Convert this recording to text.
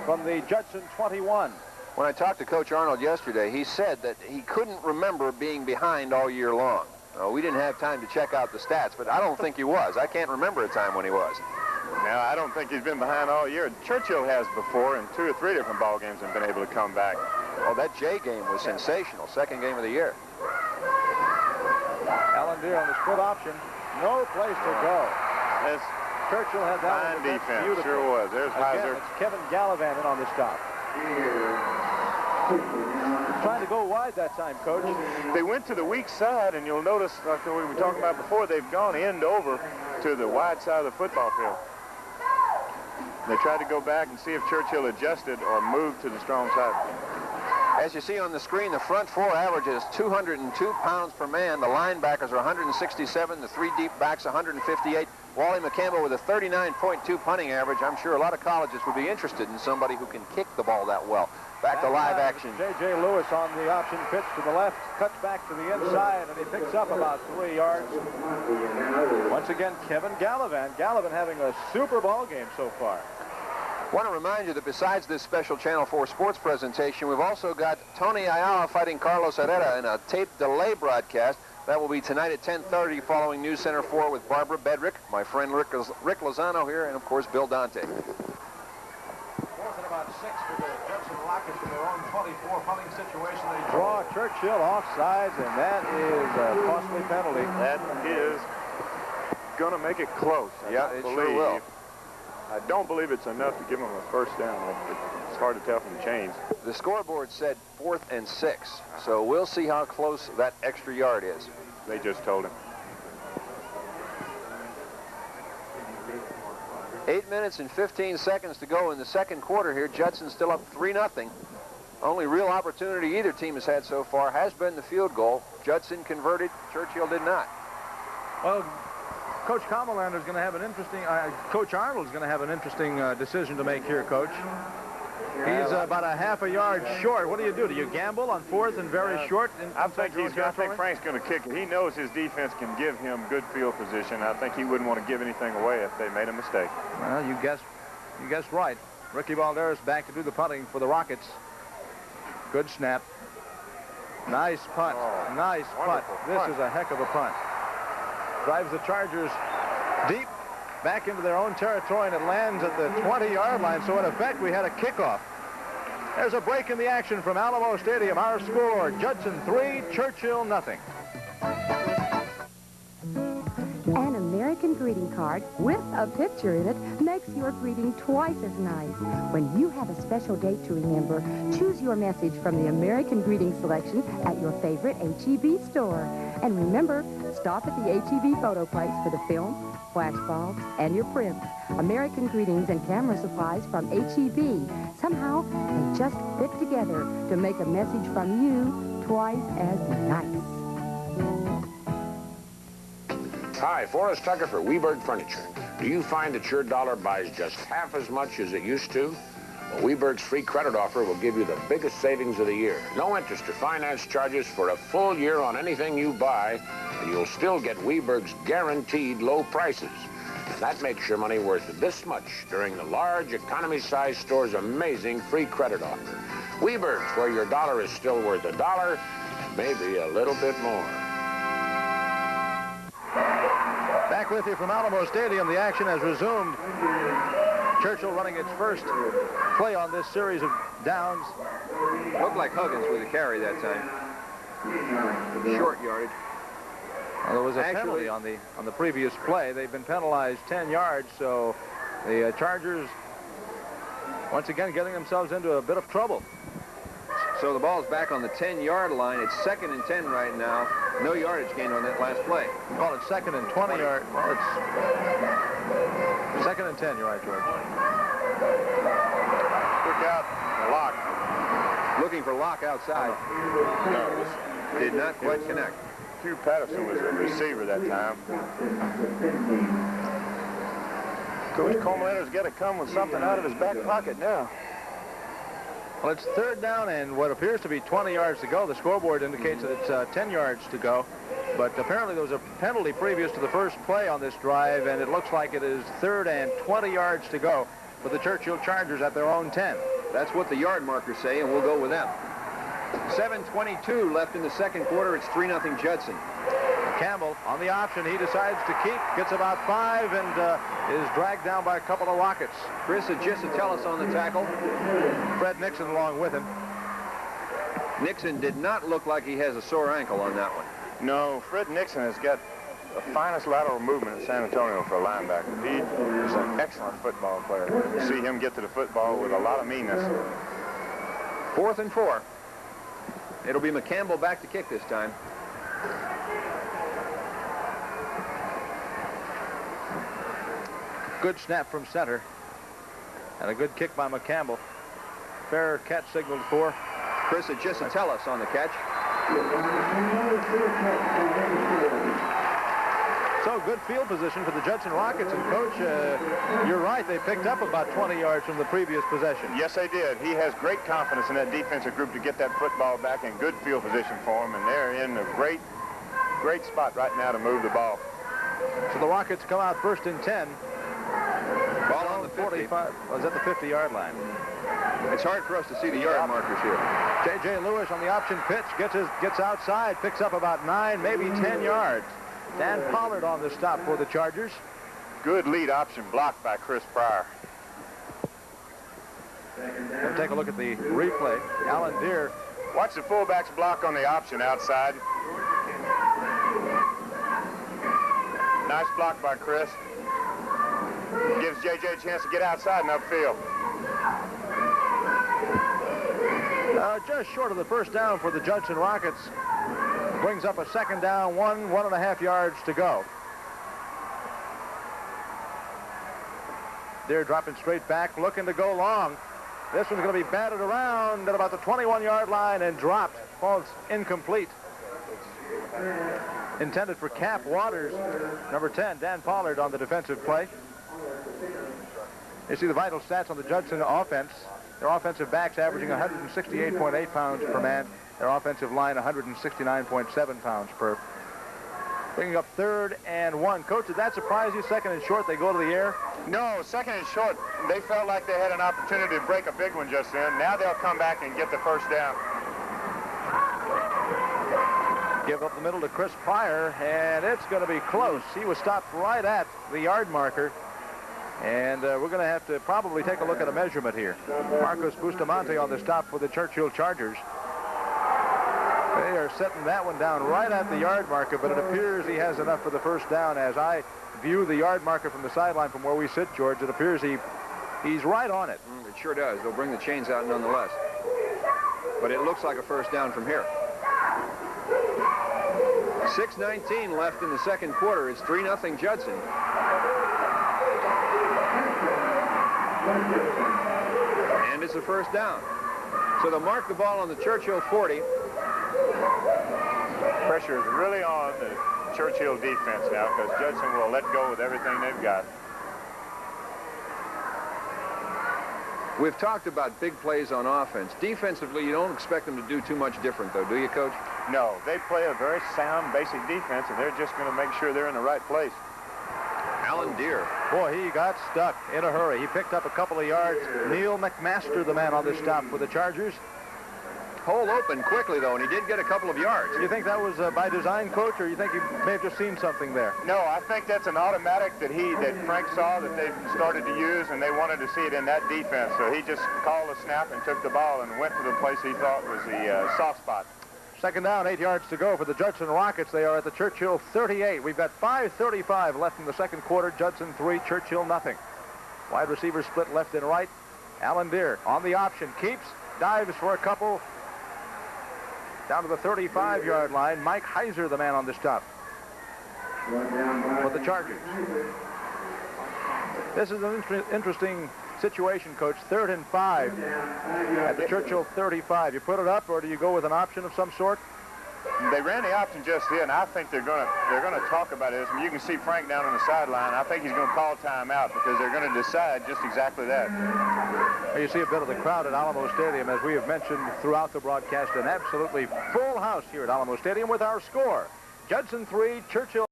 from the Judson 21. When I talked to Coach Arnold yesterday, he said that he couldn't remember being behind all year long. We didn't have time to check out the stats, but I don't think he was. I can't remember a time when he was. No, I don't think he's been behind all year. Churchill has before in 2 or 3 different ball games and been able to come back. Oh, that Jay game was sensational. Second game of the year. Allendeer on the split option. No place to go. Yes. Churchill had that. Fine defense. Beautiful. Sure was. There's Heiser. It's Kevin Gallivan in on the stop. Trying to go wide that time, Coach. They went to the weak side, and you'll notice, like we were talking about before, they've gone end over to the wide side of the football field. They tried to go back and see if Churchill adjusted or moved to the strong side. As you see on the screen, the front four averages 202 pounds per man. The linebackers are 167. The 3 deep backs 158. Wally McCampbell with a 39.2 punting average. I'm sure a lot of colleges would be interested in somebody who can kick the ball that well. Back to live action. J.J. Lewis on the option pitch to the left, cuts back to the inside, and he picks up about 3 yards. Once again, Kevin Gallivan. Gallivan having a super ball game so far. I want to remind you that besides this special Channel 4 sports presentation, we've also got Tony Ayala fighting Carlos Herrera in a tape delay broadcast. That will be tonight at 10:30 following News Center 4 with Barbara Bedrick, my friend Rick Lozano here, and of course Bill Dante. 4th and about 6 for the Judson Rockets in their own 24 punting situation. They draw Churchill offsides, and that is a costly penalty. That is going to make it close. Yeah, it sure will. I don't believe it's enough to give them a first down. It's hard to tell from the chains. The scoreboard said 4th and 6, so we'll see how close that extra yard is. They just told him. 8 minutes and 15 seconds to go in the second quarter here. Judson still up 3-0. Only real opportunity either team has had so far has been the field goal. Judson converted. Churchill did not. Well, Coach Kamalander is going to have an interesting, Coach Arnold is going to have an interesting decision to make here, Coach. He's about a half a yard short. What do you do? Do you gamble on 4th and very short? I think Frank's going to kick it. He knows his defense can give him good field position. I think he wouldn't want to give anything away if they made a mistake. Well, you guessed right. Ricky Balderas back to do the punting for the Rockets. Good snap. Nice punt. Oh, nice punt. This is a heck of a punt. Drives the Chargers deep back into their own territory, and it lands at the 20-yard line. So in effect, we had a kickoff. There's a break in the action from Alamo Stadium. Our score, Judson 3, Churchill nothing. An American greeting card with a picture in it makes your greeting twice as nice. When you have a special date to remember, choose your message from the American Greeting selection at your favorite H-E-B store. And remember, stop at the H-E-B photo place for the film, flash bulbs, and your prints. American Greetings and camera supplies from H-E-B. Somehow, they just fit together to make a message from you twice as nice. Hi, Forrest Tucker for Weberg Furniture. Do you find that your dollar buys just half as much as it used to? Well, Weberg's free credit offer will give you the biggest savings of the year. No interest or finance charges for a full year on anything you buy, and you'll still get Weberg's guaranteed low prices. And that makes your money worth this much during the large economy-sized store's amazing free credit offer. Weberg's, where your dollar is still worth $1, maybe a little bit more. Back with you from Alamo Stadium. The action has resumed. Churchill running its first play on this series of downs. Looked like Huggins with a carry that time. Short yardage. Well, there was a penalty on the previous play. They've been penalized 10 yards, so the Chargers once again getting themselves into a bit of trouble. So the ball's back on the 10-yard line. It's 2nd and 10 right now. No yardage gain on that last play. Well, it's 2nd and 20 yard. Well, it's 2nd and 10. You're right, George. Quick out, Lock. Looking for Lock outside. No, did not quite connect. Hugh Patterson was a receiver that time. Coach Coleman's got to come with something out of his back pocket now. Well, it's 3rd down and what appears to be 20 yards to go. The scoreboard indicates that it's 10 yards to go. But apparently there was a penalty previous to the first play on this drive, and it looks like it is 3rd and 20 yards to go for the Churchill Chargers at their own 10. That's what the yard markers say, and we'll go with them. 7:22 left in the second quarter. It's 3-0 Judson. Campbell on the option. He decides to keep. Gets about 5 and is dragged down by a couple of Rockets. Chris Judson-Churchill on the tackle. Fred Nixon along with him. Nixon did not look like he has a sore ankle on that one. No, Fred Nixon has got the finest lateral movement in San Antonio for a linebacker. He is an excellent football player. You see him get to the football with a lot of meanness. 4th and 4. It'll be McCampbell back to kick this time. Good snap from center. And a good kick by McCampbell. Fair catch signaled for. Chris Judson-Churchill on the catch. So good field position for the Judson Rockets. And, Coach, you're right. They picked up about 20 yards from the previous possession. Yes, they did. He has great confidence in that defensive group to get that football back in good field position for him. And they're in a great spot right now to move the ball. So the Rockets come out 1st and 10. Ball on the 45. Was at the 50-yard line. It's hard for us to see the yard markers here. J.J. Lewis on the option pitch gets outside, picks up about 9, maybe 10 yards. Dan Pollard on the stop for the Chargers. Good lead option blocked by Chris Pryor. We'll take a look at the replay. Alan Deere. Watch the fullback's block on the option outside. Nice block by Chris. Gives J.J. a chance to get outside and upfield. Just short of the first down for the Judson Rockets. Brings up a 2nd down, 1.5 yards to go. They're dropping straight back, looking to go long. This one's going to be batted around at about the 21-yard line and dropped. Falls incomplete. Intended for Cap Waters. Number 10, Dan Pollard on the defensive play. You see the vital stats on the Judson offense. Their offensive backs averaging 168.8 pounds per man. Their offensive line 169.7 pounds per. Bringing up 3rd and 1. Coach, did that surprise you? 2nd and short, they go to the air? No, 2nd and short. They felt like they had an opportunity to break a big one just then. Now they'll come back and get the first down. Give up the middle to Chris Pryor, and it's going to be close. He was stopped right at the yard marker. And we're going to have to probably take a look at a measurement here. Marcos Bustamante on the stop for the Churchill Chargers. They are setting that one down right at the yard marker, but it appears he has enough for the first down. As I view the yard marker from the sideline from where we sit, George, it appears he's right on it. It sure does. They'll bring the chains out nonetheless. But it looks like a first down from here. 6:19 left in the second quarter. It's 3-0 Judson. And it's a first down. So they'll mark the ball on the Churchill 40. Pressure is really on the Churchill defense now because Judson will let go with everything they've got. We've talked about big plays on offense. Defensively, you don't expect them to do too much different, though, do you, Coach? No, they play a very sound, basic defense, and they're just going to make sure they're in the right place. Alan Deere. Boy, he got stuck in a hurry. He picked up a couple of yards. Neil McMaster, the man on this stop for the Chargers. Hole open quickly, though, and he did get a couple of yards. Do you think that was by design, Coach, or you think he may have just seen something there? No, I think that's an automatic that Frank saw that they started to use, and they wanted to see it in that defense. So he just called a snap and took the ball and went to the place he thought was the soft spot. 2nd down, 8 yards to go for the Judson Rockets. They are at the Churchill 38. We've got 5:35 left in the second quarter. Judson 3, Churchill nothing. Wide receiver split left and right. Alan Deere on the option. Keeps, dives for a couple. Down to the 35-yard line. Mike Heiser, the man on the stop for the Chargers. This is an interesting situation, Coach. 3rd and 5 at the Churchill 35. You put it up, or do you go with an option of some sort? They ran the option just then. I think they're going to talk about this. I mean, you can see Frank down on the sideline. I think he's going to call timeout because they're going to decide just exactly that. Well, you see a bit of the crowd at Alamo Stadium, as we have mentioned throughout the broadcast. An absolutely full house here at Alamo Stadium with our score: Judson 3, Churchill